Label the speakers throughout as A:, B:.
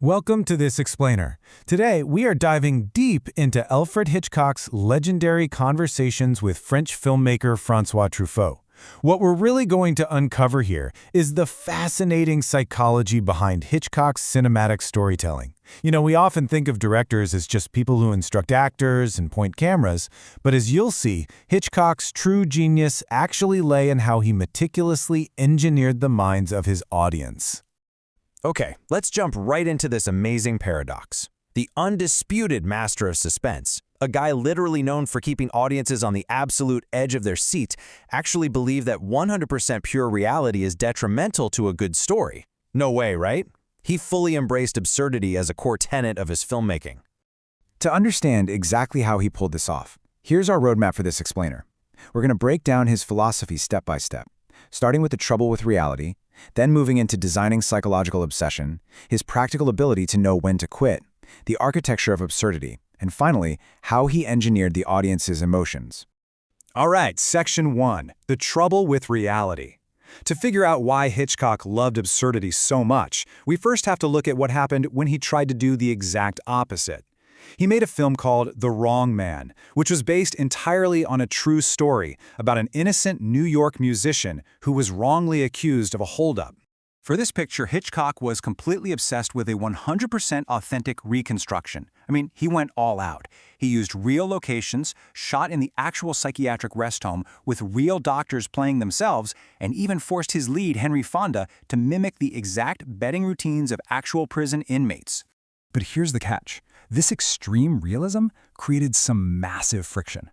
A: Welcome to This Explainer. Today, we are diving deep into Alfred Hitchcock's legendary conversations with French filmmaker François Truffaut. What we're really going to uncover here is the fascinating psychology behind Hitchcock's cinematic storytelling. We often think of directors as just people who instruct actors and point cameras, but as you'll see, Hitchcock's true genius actually lay in how he meticulously engineered the minds of his audience.
B: Okay, let's jump right into this amazing paradox. The undisputed master of suspense, a guy literally known for keeping audiences on the absolute edge of their seat, actually believed that 100% pure reality is detrimental to a good story. No way, right? He fully embraced absurdity as a core tenet of his filmmaking.
C: To understand exactly how he pulled this off, here's our roadmap for This Explainer. We're going to break down his philosophy step by step, starting with the trouble with reality, then moving into designing psychological obsession, his practical ability to know when to quit, the architecture of absurdity, and finally, how he engineered the audience's emotions.
D: All right, Section 1, the trouble with reality. To figure out why Hitchcock loved absurdity so much, we first have to look at what happened when he tried to do the exact opposite. He made a film called The Wrong Man, which was based entirely on a true story about an innocent New York musician who was wrongly accused of a holdup. For this picture, Hitchcock was completely obsessed with a 100% authentic reconstruction. He went all out. He used real locations, shot in the actual psychiatric rest home with real doctors playing themselves, and even forced his lead, Henry Fonda, to mimic the exact bedding routines of actual prison inmates.
E: But here's the catch. This extreme realism created some massive friction.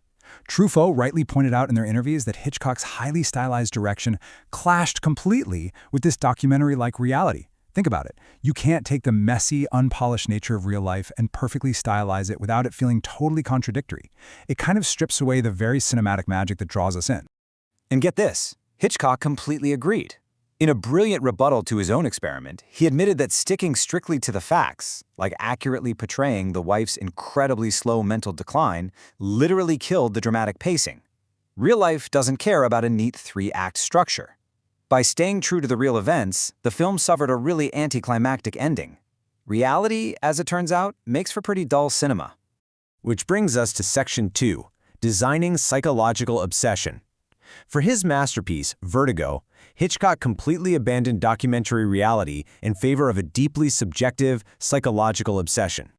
E: Truffaut rightly pointed out in their interviews that Hitchcock's highly stylized direction clashed completely with this documentary-like reality. Think about it. You can't take the messy, unpolished nature of real life and perfectly stylize it without it feeling totally contradictory. It kind of strips away the very cinematic magic that draws us in.
B: And get this, Hitchcock completely agreed. In a brilliant rebuttal to his own experiment, he admitted that sticking strictly to the facts, like accurately portraying the wife's incredibly slow mental decline, literally killed the dramatic pacing. Real life doesn't care about a neat three-act structure. By staying true to the real events, the film suffered a really anticlimactic ending. Reality, as it turns out, makes for pretty dull cinema. Which brings us to Section 2, Designing Psychological Obsession. For his masterpiece, Vertigo, Hitchcock completely abandoned documentary reality in favor of a deeply subjective, psychological obsession.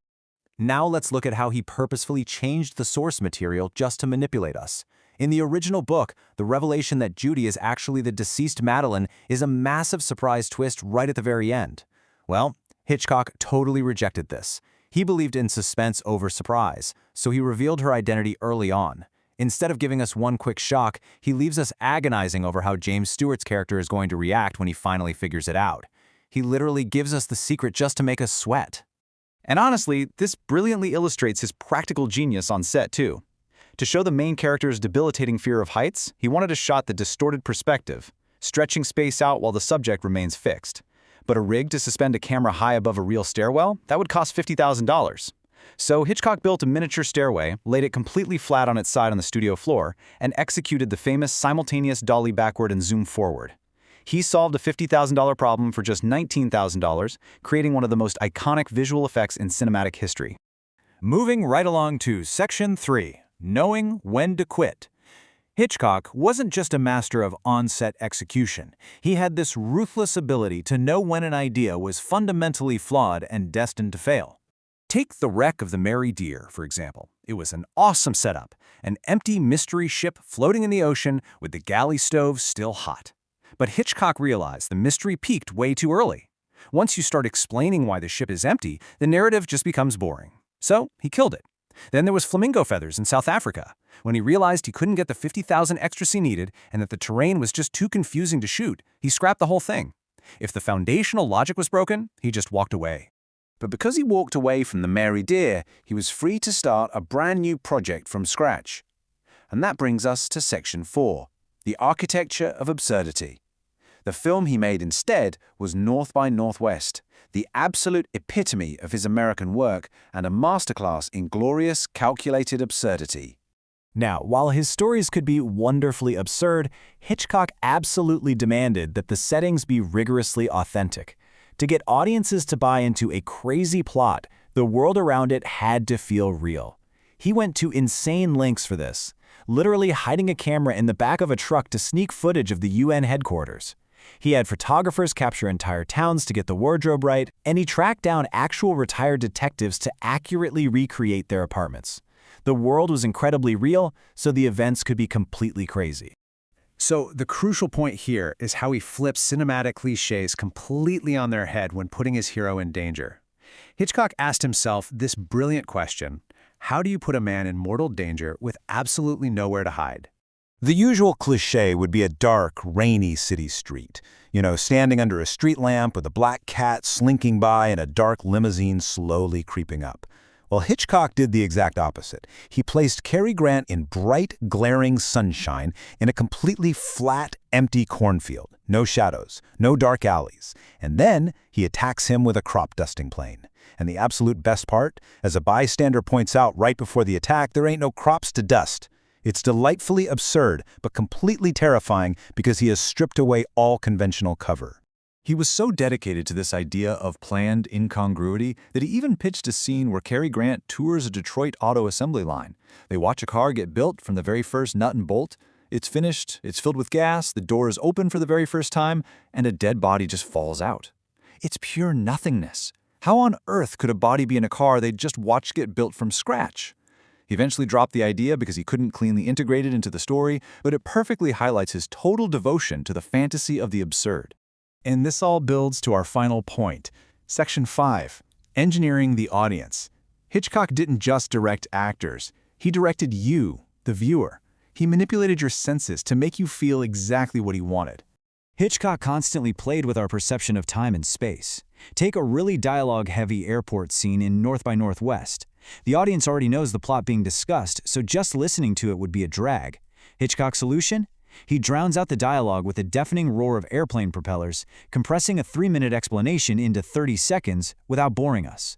B: Now let's look at how he purposefully changed the source material just to manipulate us. In the original book, the revelation that Judy is actually the deceased Madeline is a massive surprise twist right at the very end. Well, Hitchcock totally rejected this. He believed in suspense over surprise, so he revealed her identity early on. Instead of giving us one quick shock, he leaves us agonizing over how James Stewart's character is going to react when he finally figures it out. He literally gives us the secret just to make us sweat.
D: And honestly, this brilliantly illustrates his practical genius on set, too. To show the main character's debilitating fear of heights, he wanted to shot the distorted perspective, stretching space out while the subject remains fixed. But a rig to suspend a camera high above a real stairwell, that would cost $50,000. So Hitchcock built a miniature stairway, laid it completely flat on its side on the studio floor, and executed the famous simultaneous dolly backward and zoom forward. He solved a $50,000 problem for just $19,000, creating one of the most iconic visual effects in cinematic history.
A: Moving right along to Section 3, Knowing When to Quit. Hitchcock wasn't just a master of on-set execution. He had this ruthless ability to know when an idea was fundamentally flawed and destined to fail. Take The Wreck of the Mary Dear, for example. It was an awesome setup, an empty mystery ship floating in the ocean with the galley stove still hot. But Hitchcock realized the mystery peaked way too early. Once you start explaining why the ship is empty, the narrative just becomes boring. So he killed it. Then there was Flamingo Feathers in South Africa. When he realized he couldn't get the 50,000 extras he needed and that the terrain was just too confusing to shoot, he scrapped the whole thing. If the foundational logic was broken, he just walked away. But because he walked away from the Mary Dear, he was free to start a brand new project from scratch. And that brings us to Section 4, the architecture of absurdity. The film he made instead was North by Northwest, the absolute epitome of his American work and a masterclass in glorious, calculated absurdity. Now, while his stories could be wonderfully absurd, Hitchcock absolutely demanded that the settings be rigorously authentic. To get audiences to buy into a crazy plot, the world around it had to feel real. He went to insane lengths for this, literally hiding a camera in the back of a truck to sneak footage of the UN headquarters. He had photographers capture entire towns to get the wardrobe right, and he tracked down actual retired detectives to accurately recreate their apartments. The world was incredibly real, so the events could be completely crazy.
D: So the crucial point here is how he flips cinematic cliches completely on their head when putting his hero in danger. Hitchcock asked himself this brilliant question: how do you put a man in mortal danger with absolutely nowhere to hide?
C: The usual cliché would be a dark, rainy city street. Standing under a street lamp with a black cat slinking by and a dark limousine slowly creeping up. Well, Hitchcock did the exact opposite. He placed Cary Grant in bright, glaring sunshine in a completely flat, empty cornfield. No shadows, no dark alleys. And then he attacks him with a crop dusting plane. And the absolute best part, as a bystander points out right before the attack, there ain't no crops to dust. It's delightfully absurd, but completely terrifying because he has stripped away all conventional cover.
A: He was so dedicated to this idea of planned incongruity that he even pitched a scene where Cary Grant tours a Detroit auto assembly line. They watch a car get built from the very first nut and bolt. It's finished, it's filled with gas, the door is open for the very first time, and a dead body just falls out. It's pure nothingness. How on earth could a body be in a car they'd just watched get built from scratch? He eventually dropped the idea because he couldn't cleanly integrate it into the story, but it perfectly highlights his total devotion to the fantasy of the absurd.
D: And this all builds to our final point. Section 5. Engineering the audience. Hitchcock didn't just direct actors. He directed you, the viewer. He manipulated your senses to make you feel exactly what he wanted.
A: Hitchcock constantly played with our perception of time and space. Take a really dialogue-heavy airport scene in North by Northwest. The audience already knows the plot being discussed, so just listening to it would be a drag. Hitchcock's solution? He drowns out the dialogue with a deafening roar of airplane propellers, compressing a 3-minute explanation into 30 seconds without boring us.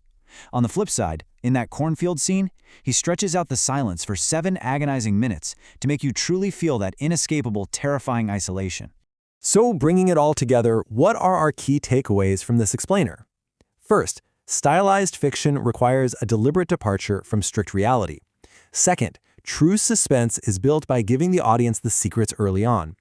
A: On the flip side, in that cornfield scene, he stretches out the silence for 7 agonizing minutes to make you truly feel that inescapable, terrifying isolation.
F: So, bringing it all together, what are our key takeaways from this explainer? First, stylized fiction requires a deliberate departure from strict reality. Second, true suspense is built by giving the audience the secrets early on.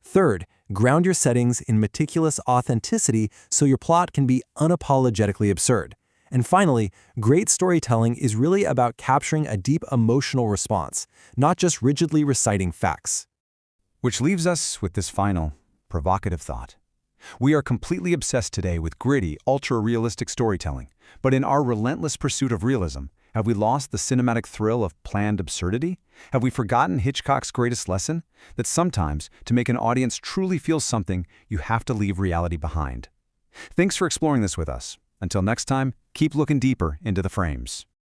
F: Third, ground your settings in meticulous authenticity so your plot can be unapologetically absurd. And finally, great storytelling is really about capturing a deep emotional response, not just rigidly reciting facts.
D: Which leaves us with this final, provocative thought. We are completely obsessed today with gritty, ultra-realistic storytelling, but in our relentless pursuit of realism, have we lost the cinematic thrill of planned absurdity? Have we forgotten Hitchcock's greatest lesson? That sometimes, to make an audience truly feel something, you have to leave reality behind. Thanks for exploring this with us. Until next time, keep looking deeper into the frames.